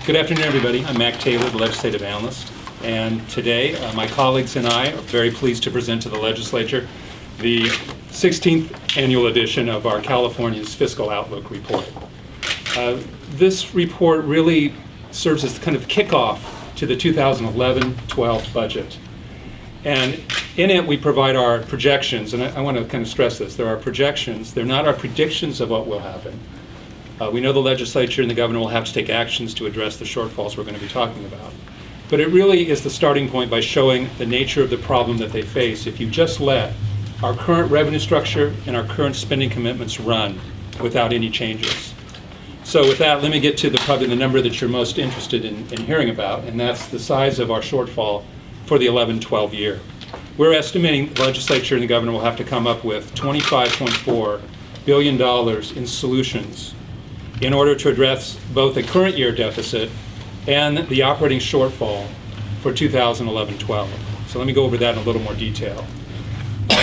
Good afternoon, everybody. I'm Mac Taylor, the Legislative Analyst. And today, my colleagues and I are very pleased to present to the legislature the 16th annual edition of our California's Fiscal Outlook report. This report really serves as kind of kickoff to the 2011-12 budget. And in it, we provide our projections, and I want to kind of stress this. There are projections. They're not our predictions of what will happen. We know the legislature and the governor will have to take actions to address the shortfalls we're going to be talking about. But it really is the starting point by showing the nature of the problem that they face if you just let our current revenue structure and our current spending commitments run without any changes. So with that, let me get to probably the number that you're most interested in hearing about, and that's the size of our shortfall for the 11-12 year. We're estimating the legislature and the governor will have to come up with $25.4 billion in solutions in order to address both the current year deficit and the operating shortfall for 2011-12. So let me go over that in a little more detail.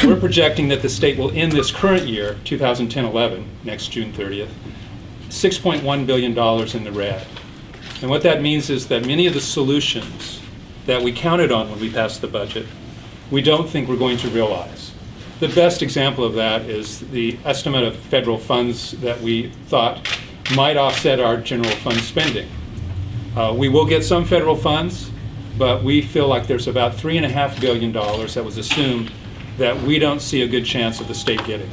We're projecting that the state will end this current year, 2010-11, next June 30th, $6.1 billion in the red. And what that means is that many of the solutions that we counted on when we passed the budget, we don't think we're going to realize. The best example of that is the estimate of federal funds that we thought might offset our general fund spending. We will get some federal funds, but we feel like there's about $3.5 billion that was assumed that we don't see a good chance of the state getting.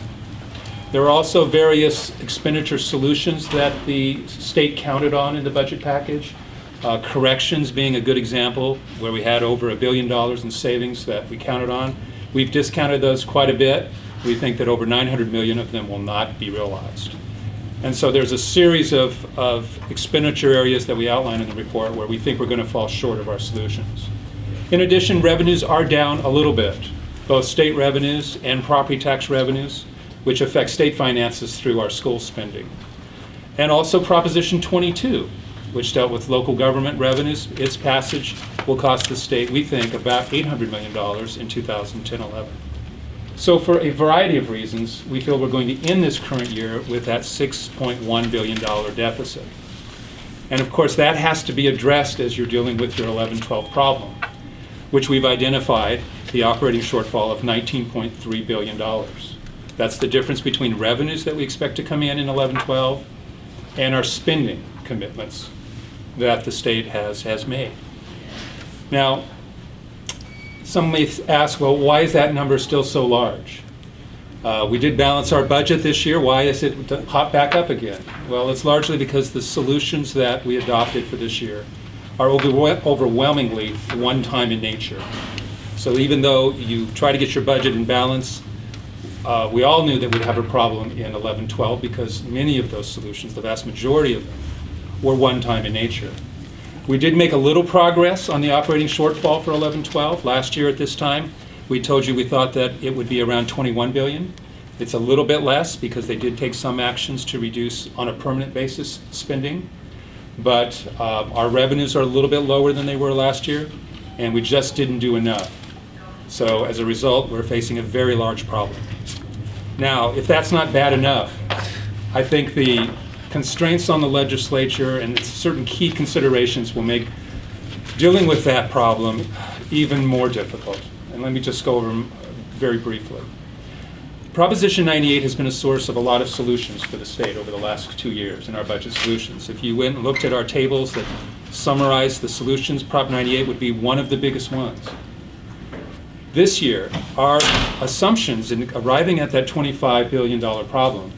There are also various expenditure solutions that the state counted on in the budget package. Corrections being a good example, where we had over $1 billion in savings that we counted on. We've discounted those quite a bit. We think that over $900 million of them will not be realized. And so there's a series of expenditure areas that we outline in the report where we think we're going to fall short of our solutions. In addition, revenues are down a little bit, both state revenues and property tax revenues, which affect state finances through our school spending. And also Proposition 22, which dealt with local government revenues. Its passage will cost the state, we think, about $800 million in 2010-11. So for a variety of reasons, we feel we're going to end this current year with that $6.1 billion deficit. And of course, that has to be addressed as you're dealing with your 11-12 problem, which we've identified the operating shortfall of $19.3 billion. That's the difference between revenues that we expect to come in 11-12 and our spending commitments that the state has made. Now, some may ask, well, why is that number still so large? We did balance our budget this year. Why is it hot back up again? Well, it's largely because the solutions that we adopted for this year are overwhelmingly one-time in nature. So even though you try to get your budget in balance, we all knew that we'd have a problem in 11-12 because many of those solutions, the vast majority of them, were one-time in nature. We did make a little progress on the operating shortfall for 11-12. Last year at this time, we told you we thought that it would be around $21 billion. It's a little bit less because they did take some actions to reduce on a permanent basis spending. But our revenues are a little bit lower than they were last year, and we just didn't do enough. So as a result, we're facing a very large problem. Now, if that's not bad enough, I think the constraints on the legislature and certain key considerations will make dealing with that problem even more difficult. And let me just go over them very briefly. Proposition 98 has been a source of a lot of solutions for the state over the last 2 years in our budget solutions. If you went and looked at our tables that summarize the solutions, Prop 98 would be one of the biggest ones. This year, our assumptions in arriving at that $25 billion problem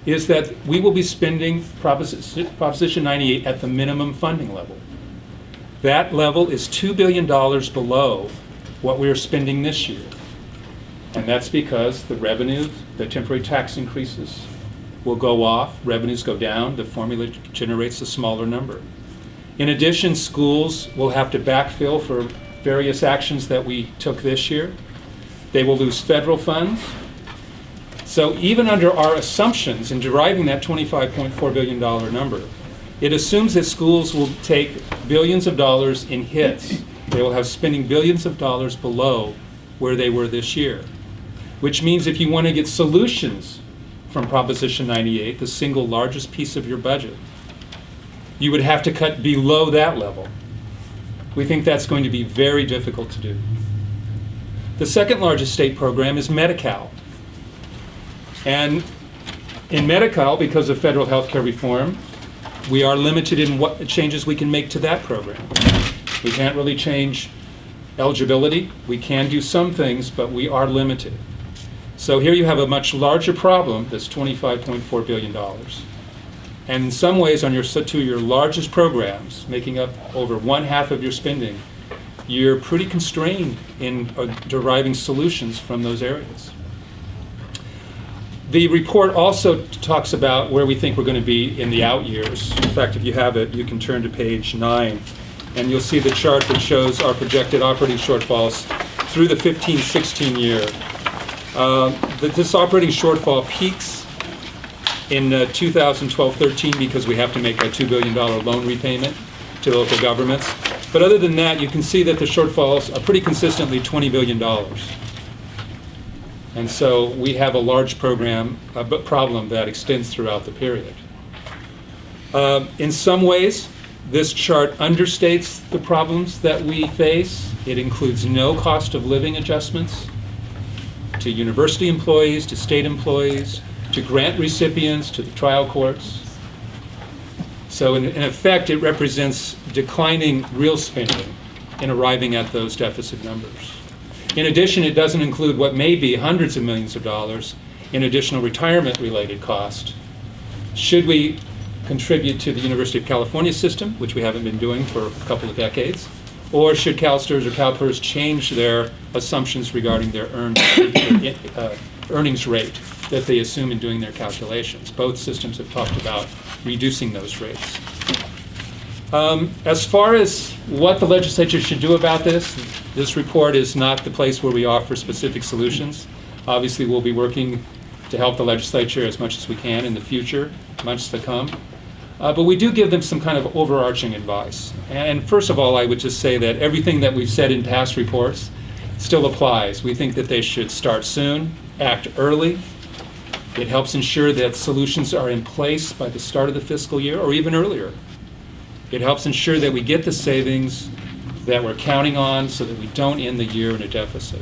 is that we will be spending Proposition 98 at the minimum funding level. That level is $2 billion below what we are spending this year. And that's because the revenue, the temporary tax increases will go off, revenues go down, the formula generates a smaller number. In addition, schools will have to backfill for various actions that we took this year. They will lose federal funds. So even under our assumptions in deriving that $25.4 billion number, it assumes that schools will take billions of dollars in hits. They will have spending billions of dollars below where they were this year, which means if you want to get solutions from Proposition 98, the single largest piece of your budget, you would have to cut below that level. We think that's going to be very difficult to do. The second largest state program is Medi-Cal. And in Medi-Cal, because of federal health care reform, we are limited in what changes we can make to that program. We can't really change eligibility. We can do some things, but we are limited. So here you have a much larger problem that's $25.4 billion. And in some ways, on your two of your largest programs, making up over 1/2 of your spending, you're pretty constrained in deriving solutions from those areas. The report also talks about where we think we're going to be in the out years. In fact, if you have it, you can turn to page 9, and you'll see the chart that shows our projected operating shortfalls through the 15-16 year. This operating shortfall peaks in 2012-13 because we have to make a $2 billion loan repayment to the local governments. But other than that, you can see that the shortfalls are pretty consistently $20 billion. And so we have a large problem that extends throughout the period. In some ways, this chart understates the problems that we face. It includes no cost of living adjustments to university employees, to state employees, to grant recipients, to the trial courts. So in effect, it represents declining real spending in arriving at those deficit numbers. In addition, it doesn't include what may be hundreds of millions of dollars in additional retirement-related cost. Should we contribute to the University of California system, which we haven't been doing for a couple of decades, or should CalSTRS or CalPERS change their assumptions regarding their earnings rate that they assume in doing their calculations? Both systems have talked about reducing those rates. As far as what the legislature should do about this report is not the place where we offer specific solutions. Obviously, we'll be working to help the legislature as much as we can in the future, months to come. But we do give them some kind of overarching advice. And first of all, I would just say that everything that we've said in past reports still applies. We think that they should start soon, act early. It helps ensure that solutions are in place by the start of the fiscal year or even earlier. It helps ensure that we get the savings that we're counting on so that we don't end the year in a deficit.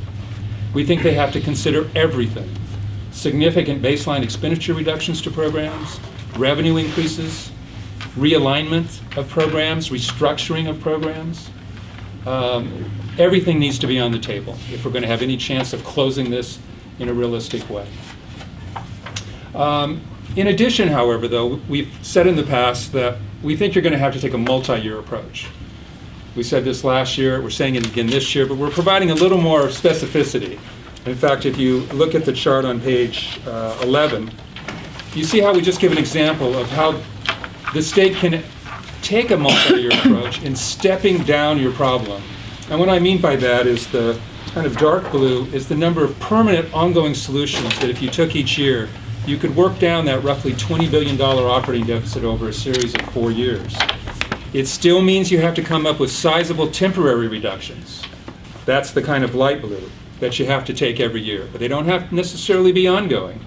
We think they have to consider everything: significant baseline expenditure reductions to programs, revenue increases, realignment of programs, restructuring of programs. Everything needs to be on the table if we're going to have any chance of closing this in a realistic way. In addition, however, though, we've said in the past that we think you're going to have to take a multi-year approach. We said this last year, we're saying it again this year, but we're providing a little more specificity. In fact, if you look at the chart on page 11, you see how we just give an example of how the state can take a multi-year approach in stepping down your problem. And what I mean by that is the kind of dark blue is the number of permanent ongoing solutions that if you took each year, you could work down that roughly $20 billion operating deficit over a series of 4 years. It still means you have to come up with sizable temporary reductions. That's the kind of light blue that you have to take every year. But they don't have to necessarily be ongoing.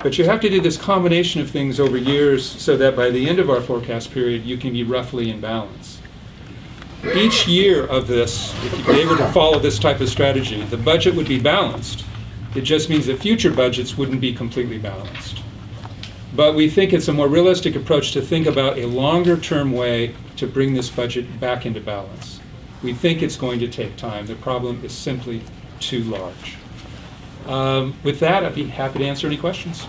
But you have to do this combination of things over years so that by the end of our forecast period, you can be roughly in balance. Each year of this, if you were able to follow this type of strategy, the budget would be balanced. It just means that future budgets wouldn't be completely balanced. But we think it's a more realistic approach to think about a longer-term way to bring this budget back into balance. We think it's going to take time. The problem is simply too large. With that, I'd be happy to answer any questions.